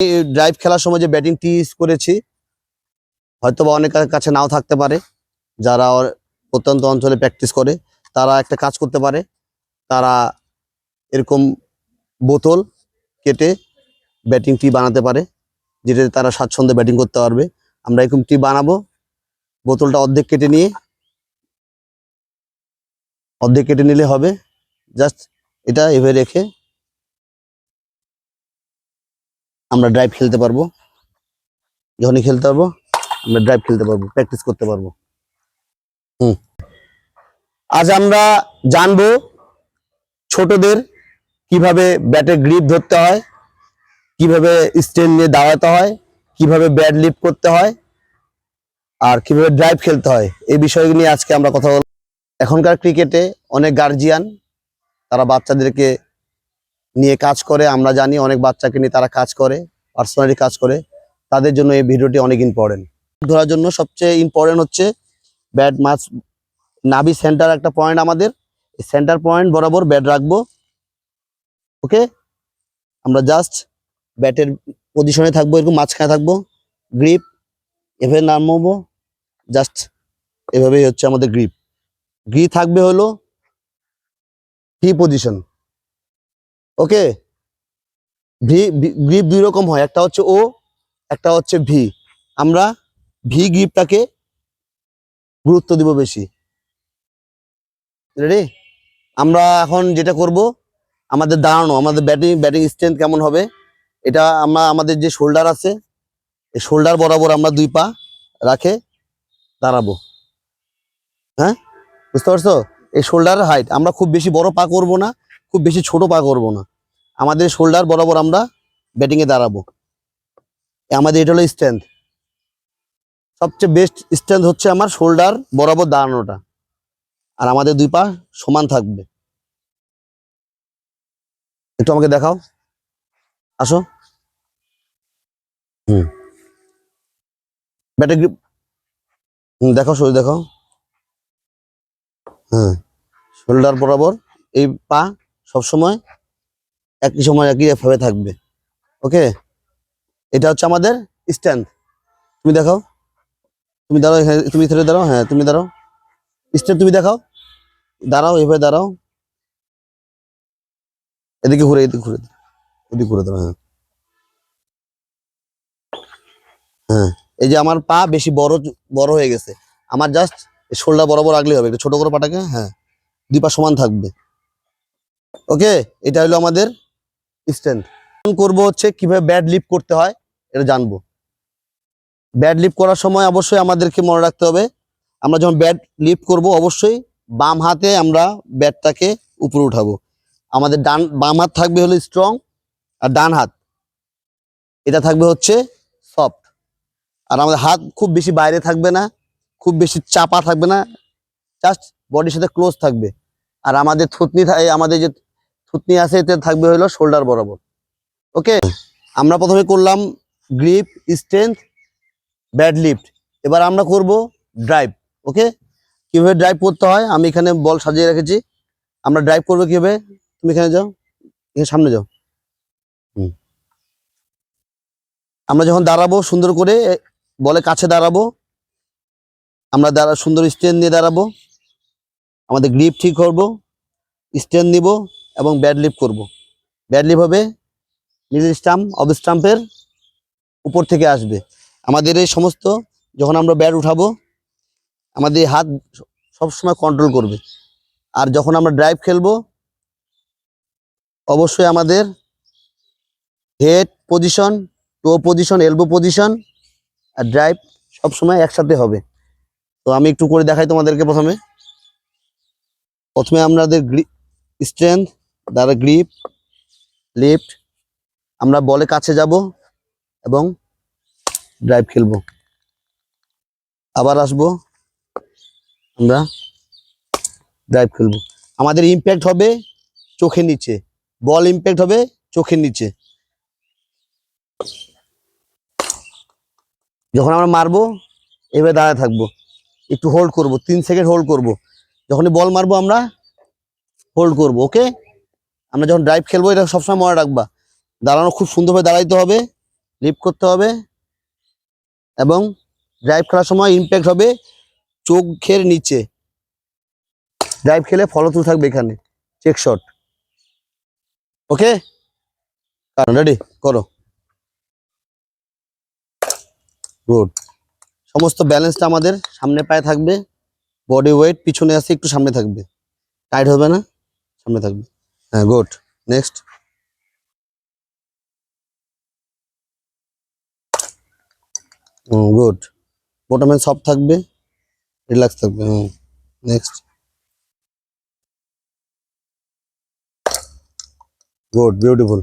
Drive খেলার সময় যে ব্যাটিং টি ইউজ করেছি হয়তো বা অনেকের কাছে নাও থাকতে পারে, যারা প্রত্যন্ত অঞ্চলে প্র্যাকটিস করে তারা একটা কাজ করতে পারে, তারা এরকম বোতল কেটে ব্যাটিং টি বানাতে পারে, যেটাতে তারা স্বাচ্ছন্দ্যে ব্যাটিং করতে পারবে। আমরা এরকম টি বানাবো, বোতলটা অর্ধেক কেটে নিলে হবে। জাস্ট এটা এভাবে রেখে আমরা ড্রাইভ খেলতে পারবো। যখনই খেলতে পারবো আমরা ড্রাইভ খেলতে পারবো, প্র্যাকটিস করতে পারবো। আজ আমরা জানবো ছোটদের কিভাবে ব্যাটে গ্রিপ ধরতে হয়, কিভাবে স্ট্যান্ড নিয়ে দাঁড়াতে হয়, কিভাবে ব্যাট লিফট করতে হয়, আর কিভাবে ড্রাইভ খেলতে হয়। এই বিষয়গুলো নিয়ে আজকে আমরা কথা বলবো। এখনকার ক্রিকেটে অনেক গার্জিয়ান তারা বাচ্চাদেরকে নিয়ে কাজ করে, আমরা জানি অনেক বাচ্চাকে নিয়ে তারা কাজ করে, পার্সোনালি কাজ করে। তাদের জন্য এই ভিডিওটি অনেক ইম্পর্টেন্ট। ধরার জন্য সবচেয়ে ইম্পর্টেন্ট হচ্ছে ব্যাট মাছ নাভি সেন্টার একটা পয়েন্ট, আমাদের সেন্টার পয়েন্ট বরাবর ব্যাট রাখবো। ওকে, আমরা জাস্ট ব্যাটের পজিশনে থাকবো, এরকম মাঝখানে থাকবো, গ্রিপ এভাবে নামাবো, জাস্ট এভাবেই হচ্ছে আমাদের গ্রিপ থাকবে হলো ভি পজিশন। ওকে, গ্রিপ দুই রকম হয়, একটা হচ্ছে ও, একটা হচ্ছে ভি। আমরা ভি গ্রিপটাকে গুরুত্ব দিব বেশি। রেডি? আমরা এখন যেটা করব, আমাদের দাঁড়ানো, আমাদের ব্যাটিং স্ট্রেংথ কেমন হবে, এটা আমাদের যে শোল্ডার আছে, এই শোল্ডার বরাবর আমরা দুই পা রাখে দাঁড়াবো। হ্যাঁ, বুঝতে পারছো? এই শোল্ডার হাইট আমরা খুব বেশি বড় পা করব না, খুব বেশি ছোট পা করব না, আমাদের শোল্ডার বরাবর আমরা ব্যাটিং এ দাঁড়াবো। আমাদের এটা হলো স্ট্রেংথ, সবচেয়ে বেস্ট স্ট্রেংথ হচ্ছে আমার শোল্ডার বরাবর দাঁড়ানোটা, আর আমাদের দুই পা সমান থাকবে। একটু আমাকে দেখাও, আসো। ব্যাটে গ্রিপ দেখাও, শরীর দেখাও। হ্যাঁ, শোল্ডার বরাবর এই পা সবসময় একই সময় একই ভাবে থাকবে। ওকে, এটা হচ্ছে আমাদের স্ট্যান্ড। তুমি দেখাও, তুমি দাঁড়াও, হ্যাঁ তুমি ধরে দাঁড়াও, হ্যাঁ তুমি দাঁড়াও, স্ট্যান্ড তুমি দেখাও, দাঁড়াও এভাবে দাঁড়াও, এদিকে ঘুরে ওদিকে ঘুরে দাঁড়াও। হ্যাঁ হ্যাঁ, এই যে আমার পা বেশি বড় হয়ে গেছে, আমার জাস্ট শোল্ডার বরাবর রাখলেই হবে, একটু ছোট করে পাটাকে। হ্যাঁ, দুই পা সমান থাকবে। ওকে, এটা হলো আমাদের স্ট্যান্ড। করবো হচ্ছে কিভাবে ব্যাট লিফট করতে হয় এটা জানবো। ব্যাট লিফট করার সময় অবশ্যই আমাদেরকে মনে রাখতে হবে, আমরা যখন ব্যাট লিফট করব অবশ্যই বাম হাতে আমরা ব্যাটটাকে উপরে উঠাবো। আমাদের বাম হাত থাকবে হলো স্ট্রং, আর ডান হাত এটা থাকবে হচ্ছে সফট। আর আমাদের হাত খুব বেশি বাইরে থাকবে না, খুব বেশি চাপা থাকবে না, জাস্ট বডির সাথে ক্লোজ থাকবে। আর আমাদের আমাদের যে থুতনি আছে এতে থাকবে হলো শোল্ডার বরাবর। ওকে, আমরা প্রথমে করলাম গ্রিপ, স্ট্রেংথ, ব্যাট লিফট। এবার আমরা করব ড্রাইভ। ওকে, কিভাবে ড্রাইভ করতে হয় আমি এখানে বল সাজিয়ে রেখেছি। আমরা ড্রাইভ করবো কিভাবে, তুমি এখানে যাও, এখানে সামনে যাও। আমরা যখন দাঁড়াবো সুন্দর করে বলে কাছে দাঁড়াবো, আমরা সুন্দর স্ট্যান্ড নিয়ে দাঁড়াবো, আমাদের গ্রিপ ঠিক করবো, স্ট্যান্ড নিব এবং ব্যাট লিফট করব। ব্যাট লিফট হবে মিডল স্টাম্প অফ স্টাম্পের উপর থেকে আসবে। আমাদের এই সমস্ত যখন আমরা ব্যাট উঠাবো আমাদের হাত সবসময় কন্ট্রোল করবে। আর যখন আমরা ড্রাইভ খেলবো অবশ্যই আমাদের হেড পজিশন, টো পজিশন, এলবো পজিশন আর ড্রাইভ সবসময় একসাথে হবে। তো আমি একটু করে দেখাই তোমাদেরকে। প্রথমে আমাদের স্ট্রেংথ দ্বারা গ্রিপ লিফট, আমরা বলে কাছে যাব এবং ড্রাইভ খেলবো, আবার আসবো, আমরা ড্রাইভ খেলবো। আমাদের ইম্প্যাক্ট হবে চোখের নিচে, বল ইম্প্যাক্ট হবে চোখের নিচে। যখন আমরা মারবো এভাবে দাঁড়ায় থাকবো, একটু হোল্ড করব, 3 সেকেন্ড হোল্ড করব, যখনই বল মারবো আমরা হোল্ড করব। ওকে, আমরা যখন ড্রাইভ খেলবো এটা সবসময় মনে রাখবা, দাঁড়ানো খুব সুন্দরভাবে দাঁড়াইতে হবে, লিফট করতে হবে এবং ড্রাইভ খেলার সময় ইমপ্যাক্ট হবে চোখের নিচে। ড্রাইভ খেলে ফলো থ্রু থাকবে এখানে, চেক শট। ওকে, রেডি করো। গুড। সমস্ত ব্যালেন্সটা আমাদের সামনে পায়ে থাকবে, বডি ওয়েট পিছনে আছে, একটু সামনে থাকবে, টাইট হবে না, সামনে থাকবে। হ্যাঁ, good. Next. Good. Bottom hand soft থাকবে, রিল্যাক্স থাকবে। নেক্সট। Good, beautiful.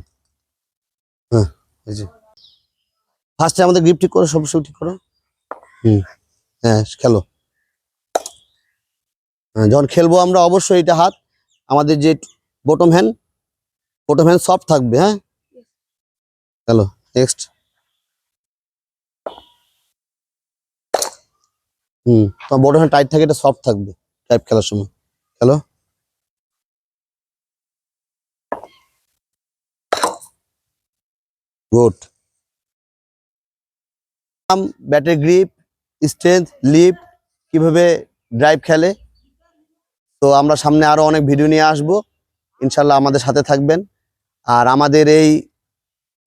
হ্যাঁ, এই যে ফার্স্টে আমাদের গ্রিপ ঠিক করো, সব ঠিক করো। হ্যাঁ, খেলো। হ্যাঁ, যখন খেলবো আমরা অবশ্যই এটা হাত আমাদের যে বটম হ্যান্ড সফট থাকবে। হ্যাঁ, খেলো। নেক্সট। তোমার বটম হ্যান্ড টাইট থাকে, এটা সফট থাকবে টাইপ খেলার সময়। খেলো। গুড। ব্যাটের গ্রিপ, স্ট্রেংথ, লিফট, কিভাবে ড্রাইভ খেলে। তো আমরা সামনে আরো অনেক ভিডিও নিয়ে আসবো, ইনশাল্লাহ আমাদের সাথে থাকবেন। আর আমাদের এই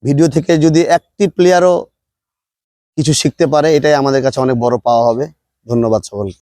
ভিডিও থেকে যদি একটি প্লেয়ারও কিছু শিখতে পারে, এটাই আমাদের কাছে অনেক বড় পাওয়া হবে। ধন্যবাদ সকলকে।